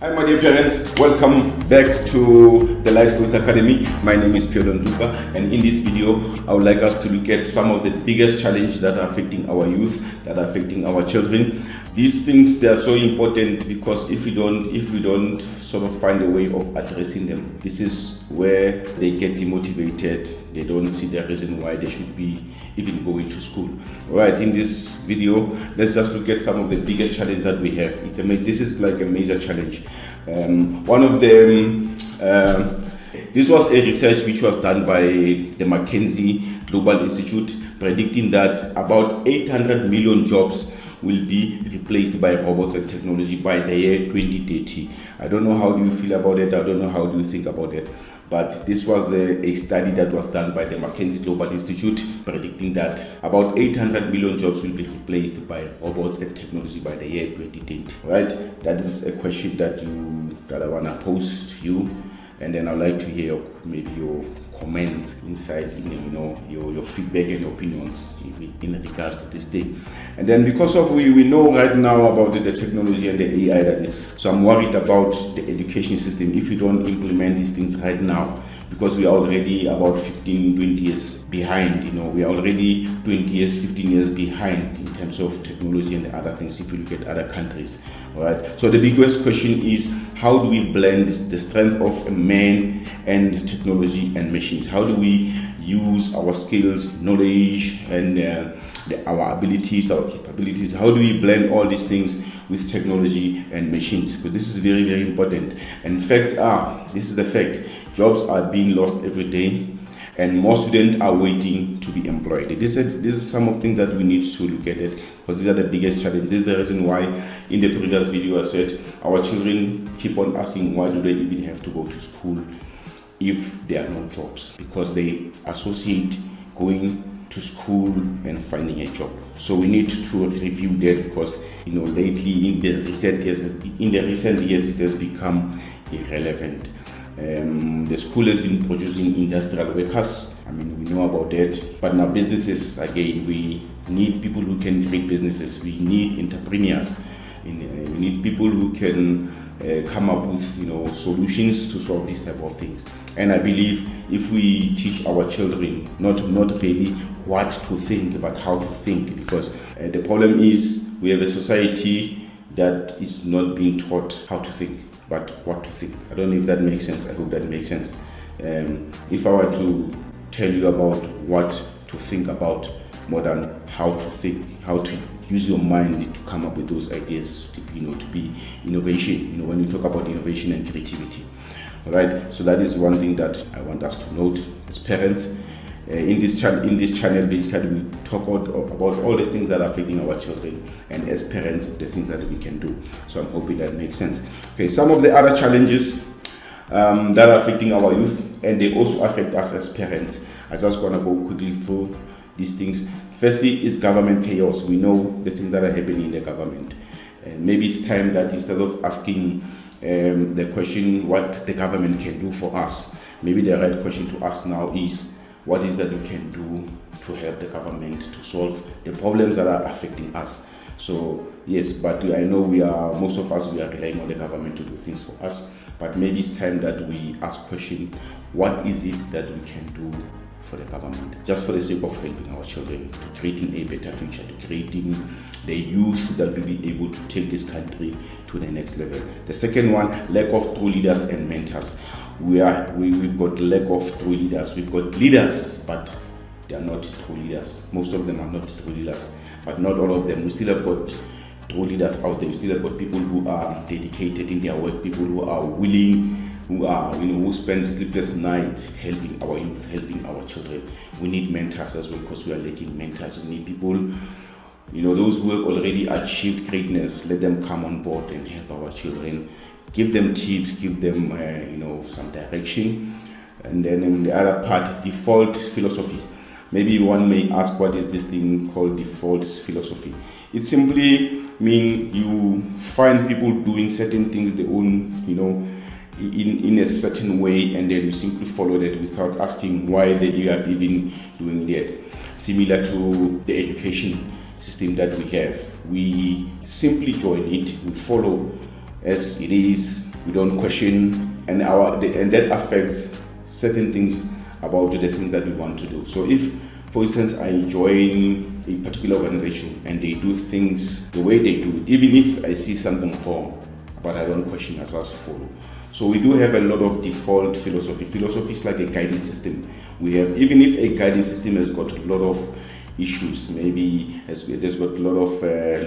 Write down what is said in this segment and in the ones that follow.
Hi my dear parents, welcome back to the Light Fruit Academy. My name is Pierre Nduka, and in this video I would like us to look at some of the biggest challenges that are affecting our youth, that are affecting our children. These things, they are so important because if we don't sort of find a way of addressing them, this is where they get demotivated. They don't see the reason why they should be even going to school. Alright, in this video, let's just look at some of the biggest challenges that we have. This is like a major challenge. One of them, this was a research which was done by the McKinsey Global Institute, predicting that about 800 million jobs will be replaced by robots and technology by the year 2030. I don't know how do you feel about it. I don't know how do you think about it. But this was a study that was done by the McKinsey Global Institute, predicting that about 800 million jobs will be replaced by robots and technology by the year 2020. Right? That is a question that I want to pose to you, and then I'd like to hear maybe your comments inside, your feedback and your opinions in regards to this thing. And then because of we know right now about the technology and the AI that is, so I'm worried about the education system if we don't implement these things right now, because we are already about 15, 20 years behind. We are already 20 years, 15 years behind in terms of technology and other things if you look at other countries. All right. So the biggest question is, how do we blend the strength of man and technology and machines? How do we use our skills, knowledge, and our abilities, our capabilities? How do we blend all these things with technology and machines? Because this is very, very important. And facts are, this is the fact, jobs are being lost every day, and more students are waiting to be employed. This is some of the things that we need to look at it, because these are the biggest challenges. This is the reason why in the previous video I said our children keep on asking, why do they even have to go to school if there are no jobs? Because they associate going to school and finding a job. So we need to review that, because lately in the recent years it has become irrelevant. The school has been producing industrial workers. We know about that. But now businesses, again, we need people who can create businesses. We need entrepreneurs. We need people who can come up with solutions to solve these type of things. And I believe if we teach our children not really what to think, but how to think, because the problem is we have a society that is not being taught how to think, but what to think. I don't know if that makes sense. I hope that makes sense. If I were to tell you about what to think about more than how to think, how to use your mind to come up with those ideas, to be innovation, when you talk about innovation and creativity. All right, so that is one thing that I want us to note as parents. In this channel, basically, we talk about all the things that are affecting our children, and as parents, the things that we can do. So I'm hoping that makes sense. Okay, some of the other challenges that are affecting our youth, and they also affect us as parents. I just want to go quickly through these things. Firstly is government chaos. We know the things that are happening in the government. And maybe it's time that instead of asking the question what the government can do for us, maybe the right question to ask now is, what is that we can do to help the government to solve the problems that are affecting us? So yes, but I know most of us are relying on the government to do things for us. But maybe it's time that we ask question, what is it that we can do for the government, just for the sake of helping our children, to creating a better future, to creating the youth that will be able to take this country to the next level. The second one, lack of true leaders and mentors. We've got lack of true leaders. We've got leaders, but they are not true leaders. Most of them are not true leaders, but not all of them. We still have got true leaders out there. We still have got people who are dedicated in their work, people who are willing, who spend sleepless nights helping our youth, helping our children. We need mentors as well, because we are lacking mentors. We need people, those who have already achieved greatness. Let them come on board and help our children. Give them tips, give them, some direction. And then in the other part, default philosophy. Maybe one may ask, what is this thing called default philosophy? It simply means you find people doing certain things their own, in a certain way, and then you simply follow that without asking why they are even doing that. Similar to the education system that we have, we simply join it, we follow as it is, we don't question, and that affects certain things about the things that we want to do. So if, for instance, I join a particular organization and they do things the way they do it, even if I see something wrong, but I don't question, I just follow. So we do have a lot of default philosophy. Philosophy is like a guiding system. We have, even if a guiding system has got a lot of issues, maybe there's got a lot of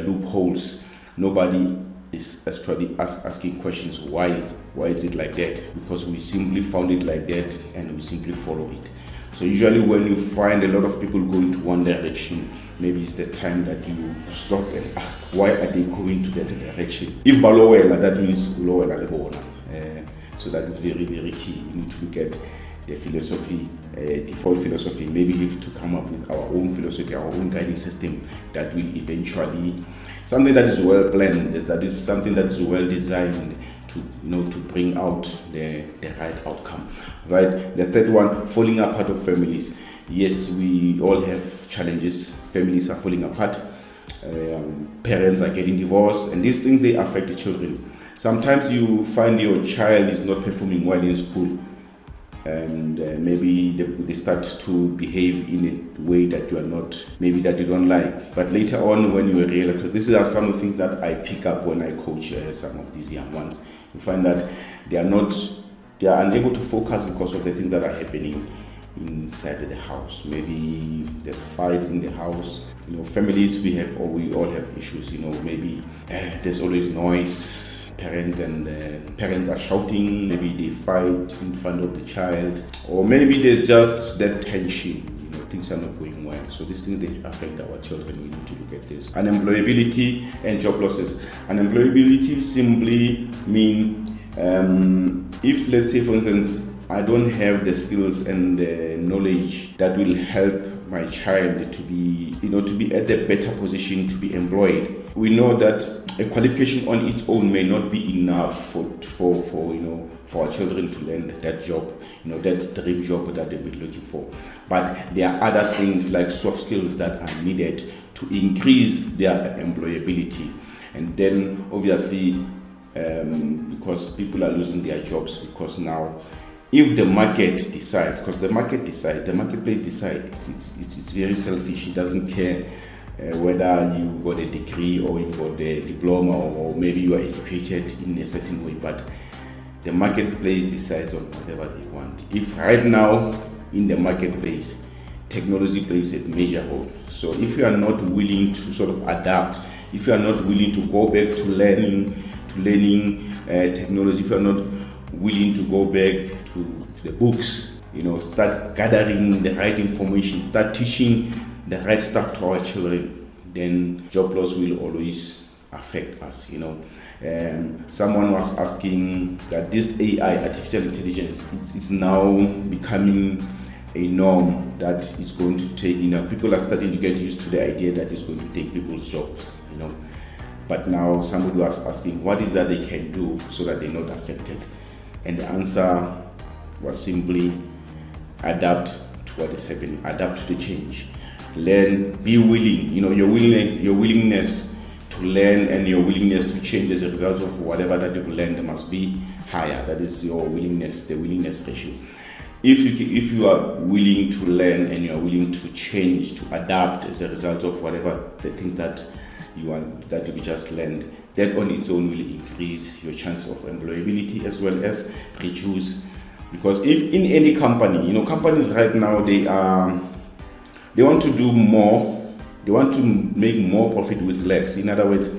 loopholes, nobody is actually asking questions. Why is it like that? Because we simply found it like that and we simply follow it. So usually when you find a lot of people going to one direction, maybe it's the time that you stop and ask, why are they going to that direction? If balowela, that means ulowela lebona. So that is very, very key. We need to look at the philosophy, default philosophy. Maybe we have to come up with our own philosophy, our own guiding system that will eventually, something that is well planned, that is something that is well designed to bring out the right outcome. Right. The third one, falling apart of families. Yes, we all have challenges. Families are falling apart. Parents are getting divorced, and these things, they affect the children. Sometimes you find your child is not performing well in school, and maybe they start to behave in a way that you are not, maybe that you don't like. But later on, when you realize, because these are some of the things that I pick up when I coach some of these young ones, you find that they are unable to focus because of the things that are happening inside the house. Maybe there's fights in the house. Families, we all have issues. Maybe there's always noise. Parents are shouting, maybe they fight in front of the child, or maybe there's just that tension, things are not going well. So these things, they affect our children. We need to look at this. Unemployability and job losses. Unemployability simply mean if, let's say, for instance, I don't have the skills and the knowledge that will help my child to be at a better position to be employed. We know that a qualification on its own may not be enough for our children to land that job, that dream job that they've been looking for. But there are other things like soft skills that are needed to increase their employability. And then obviously, because people are losing their jobs, because now, if the market decides, because the marketplace decides, it's very selfish. It doesn't care whether you got a degree or you got a diploma, or maybe you are educated in a certain way, but the marketplace decides on whatever they want. If right now in the marketplace, technology plays a major role. So if you are not willing to sort of adapt, if you are not willing to go back to learning technology, if you are not willing to go back to the books, start gathering the right information, start teaching the right stuff to our children, then job loss will always affect us. Someone was asking that this AI, artificial intelligence, it's now becoming a norm that is going to take, people are starting to get used to the idea that it's going to take people's jobs, But now somebody was asking, what is that they can do so that they're not affected? And the answer was simply adapt to what is happening, adapt to the change. Learn, be willing, your willingness to learn and your willingness to change as a result of whatever that you learn must be higher. That is your willingness, the willingness ratio. If you are willing to learn and you are willing to change, to adapt as a result of whatever the things that you just learned, that on its own will increase your chance of employability as well as reduce. Because if in any company, companies right now, they want to do more, they want to make more profit with less. In other words,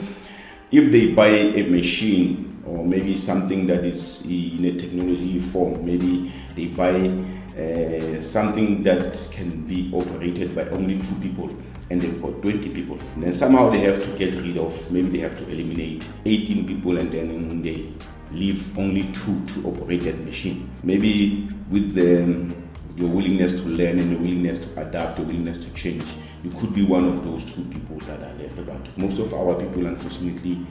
if they buy a machine or maybe something that is in a technology form, maybe they buy something that can be operated by only 2 people, and they've got 20 people. And then somehow they have to get rid of, maybe they have to eliminate 18 people, and then they leave only 2 to operate that machine. Maybe with your willingness to learn and your willingness to adapt, your willingness to change, you could be one of those 2 people that are left. But most of our people, unfortunately,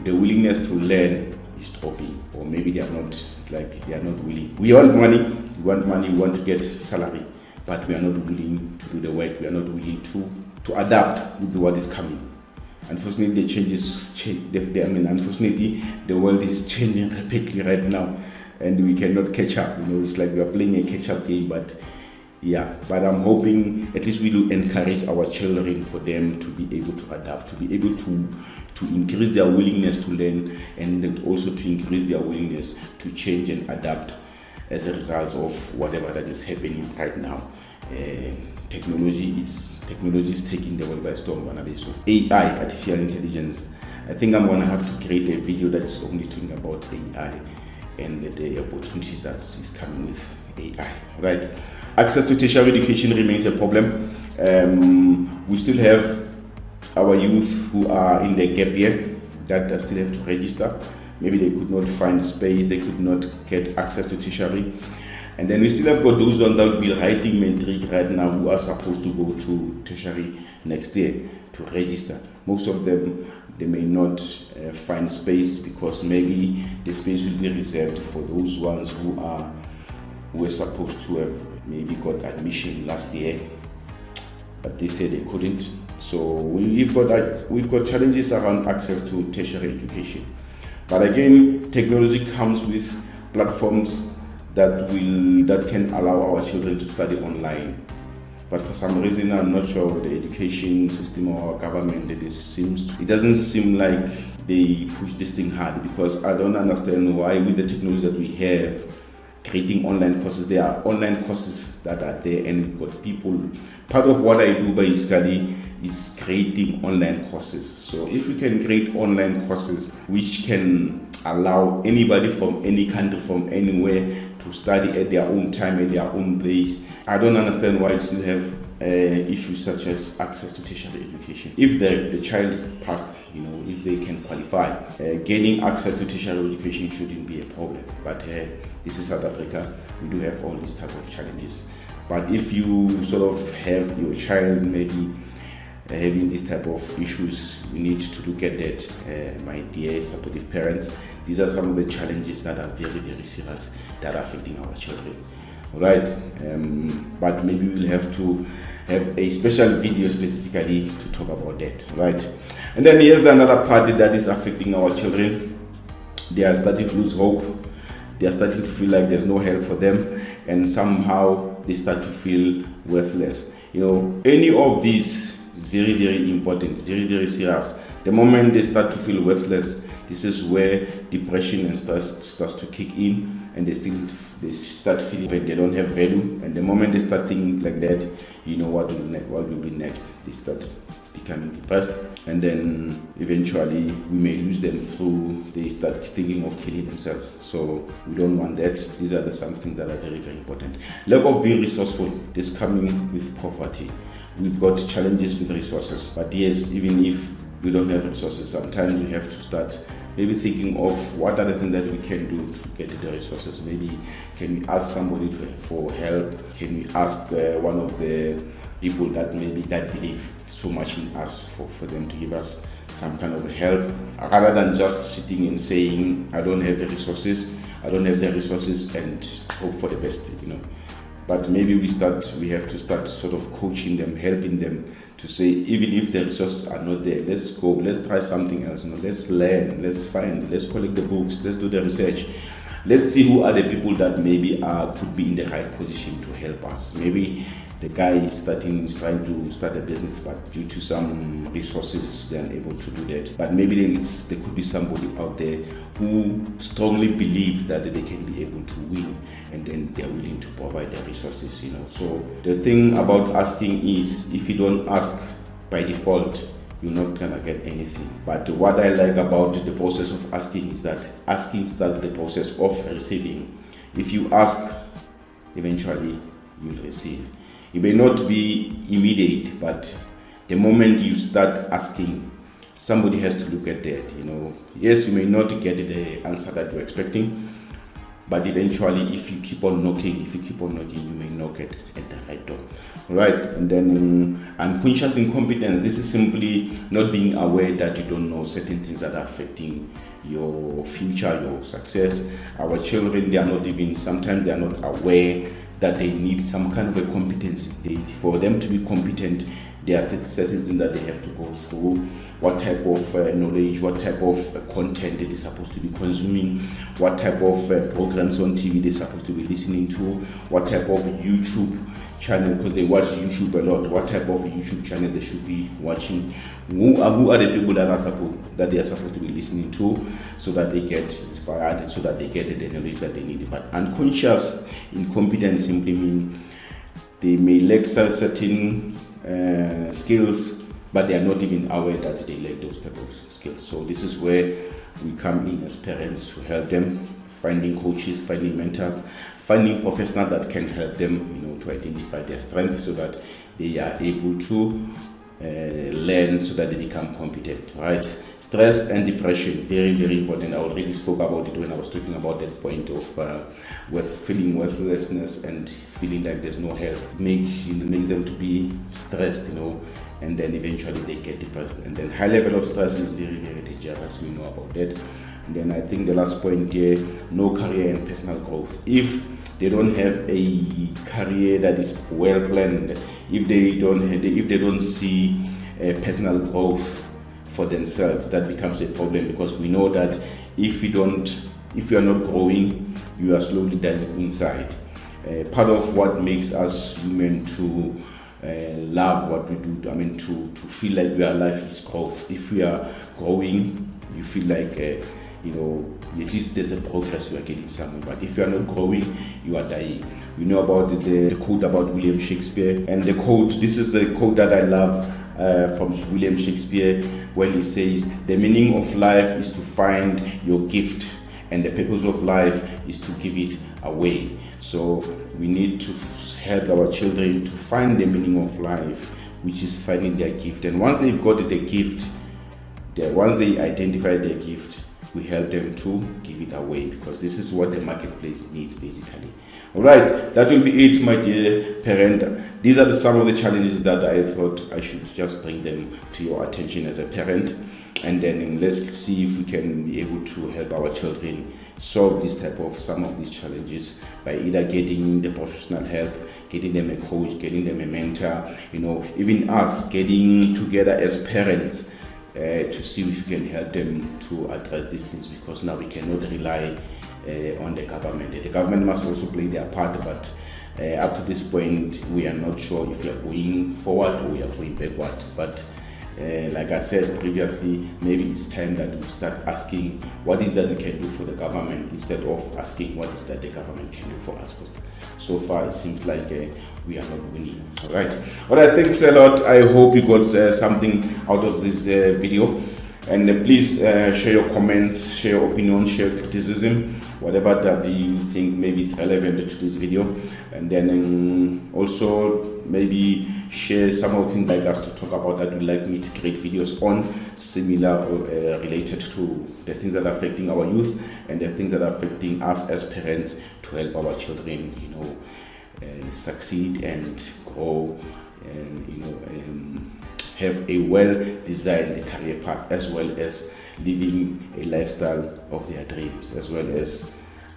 the willingness to learn is dropping, or maybe they are not. It's like they are not willing. We want money, we want to get salary, but we are not willing to do the work. We are not willing to adapt with what is coming. Unfortunately, unfortunately, the world is changing rapidly right now, and we cannot catch up. It's like we are playing a catch-up game, but I'm hoping at least we do encourage our children for them to be able to adapt, to be able to increase their willingness to learn, and also to increase their willingness to change and adapt as a result of whatever that is happening right now. Technology is taking the world by storm. So AI, artificial intelligence. I think I'm gonna have to create a video that is only talking about AI and the opportunities that is coming with AI. Right. Access to tertiary education remains a problem. We still have our youth who are in the gap year that still have to register. Maybe they could not find space, they could not get access to tertiary. And then we still have got those ones that will be writing matric right now who are supposed to go to tertiary next year to register. Most of them, they may not find space because maybe the space will be reserved for those ones who were supposed to have maybe got admission last year, but they said they couldn't. So we've got challenges around access to tertiary education. But again, technology comes with platforms that can allow our children to study online. But for some reason, I'm not sure the education system or our government, it doesn't seem like they push this thing hard, because I don't understand why, with the technology that we have, creating online courses. There are online courses that are there, and we've got people. Part of what I do basically is creating online courses. So if we can create online courses which can allow anybody from any country, from anywhere, to study at their own time, at their own place, I don't understand why we still have issues such as access to tertiary education. If the child passed, if they can qualify, gaining access to tertiary education shouldn't be a problem. But this is South Africa. We do have all these type of challenges. But if you sort of have your child maybe having this type of issues, you need to look at that, my dear supportive parents. These are some of the challenges that are very, very serious that are affecting our children. Right, but maybe we'll have to have a special video specifically to talk about that, right? And then here's another part that is affecting our children. They are starting to lose hope. They are starting to feel like there's no help for them, and somehow they start to feel worthless. Any of these is very, very important, very, very serious. The moment they start to feel worthless, this is where depression starts to kick in, and they start feeling like they don't have value. And the moment they start thinking like that, what will be next? They start becoming depressed, and then eventually we may lose them through they start thinking of killing themselves. So we don't want that. These are some things that are very, very important. Lack of being resourceful is coming with poverty. We've got challenges with resources, but yes, even if we don't have resources, sometimes we have to start maybe thinking of what are the things that we can do to get the resources. Maybe can we ask somebody for help? Can we ask one of the people that believe so much in us for them to give us some kind of help, rather than just sitting and saying, I don't have the resources, and hope for the best, But maybe we have to start sort of coaching them, helping them to say, even if the resources are not there, let's go, let's try something else, let's learn, let's collect the books, let's do the research. Let's see who are the people that maybe could be in the right position to help us. Maybe the guy is trying to start a business, but due to some resources, they're unable to do that. But maybe there could be somebody out there who strongly believe that they can be able to win, and then they're willing to provide the resources, So the thing about asking is, if you don't ask by default, you're not gonna get anything. But what I like about the process of asking is that asking starts the process of receiving. If you ask, eventually you'll receive. It may not be immediate, but the moment you start asking, somebody has to look at that. Yes, you may not get the answer that you're expecting, but eventually, if you keep on knocking, you may knock at the right door. Right? And then unconscious incompetence. This is simply not being aware that you don't know certain things that are affecting your future, your success. Our children, sometimes they are not aware that they need some kind of a competency. For them to be competent, There are certain things that they have to go through. What type of knowledge, what type of content they're supposed to be consuming, what type of programs on TV they're supposed to be listening to, what type of YouTube channel, because they watch YouTube a lot, what type of YouTube channel they should be watching, who are the people that they are supposed to be listening to, so that they get inspired and so that they get the knowledge that they need. But unconscious incompetence simply means they may lack certain skills, but they are not even aware that they lack those type of skills. So this is where we come in as parents to help them, finding coaches, finding mentors, finding professionals that can help them, to identify their strengths so that they are able to learn, so that they become competent, right? Stress and depression, very, very important. I already spoke about it when I was talking about that point of feeling worthlessness and feeling like there's no help. Makes them to be stressed, and then eventually they get depressed. And then high level of stress is very, very dangerous. We know about that. And then I think the last point here, no career and personal growth. If they don't have a career that is well planned, if they don't see personal growth for themselves, that becomes a problem, because we know that if you are not growing, you are slowly dying inside. Part of what makes us human to love what we do, to feel like we are alive, is growth. If we are growing, you feel like at least there's a progress, you are getting somewhere. But if you are not growing, you are dying. We know about the quote about William Shakespeare, and this is the quote that I love from William Shakespeare, when he says, the meaning of life is to find your gift, and the purpose of life is to give it away. So we need to help our children to find the meaning of life, which is finding their gift. And once they've got the gift, once they identify their gift, we help them to give it away, because this is what the marketplace needs, basically. All right, that will be it, my dear parent. These are some of the challenges that I thought I should just bring them to your attention as a parent, and then let's see if we can be able to help our children solve some of these challenges by either getting the professional help, getting them a coach, getting them a mentor, even us getting together as parents to see if we can help them to address these things, because now we cannot rely on the government. The government must also play their part, but up to this point, we are not sure if we are going forward or we are going backward. But like I said previously, maybe it's time that we start asking what is that we can do for the government, instead of asking what is that the government can do for us. Because so far it seems like we are not winning. All right, thanks a lot. I hope you got something out of this video, and please share your comments, share your opinion, share criticism, whatever that you think maybe is relevant to this video. And then also maybe share some of the things like us to talk about that you'd like me to create videos on, similar or related to the things that are affecting our youth and the things that are affecting us as parents, to help our children succeed and grow, and have a well-designed career path, as well as living a lifestyle of their dreams, as well as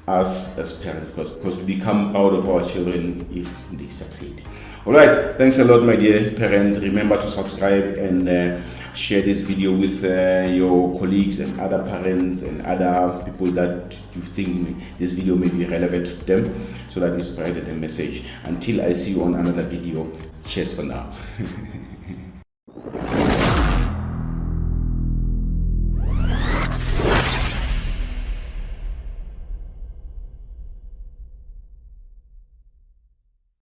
us as parents, because we become proud of our children if they succeed. All right, thanks a lot, my dear parents. Remember to subscribe and share this video with your colleagues and other parents and other people that you think this video may be relevant to them, so that we spread the message. Until I see you on another video, cheers for now.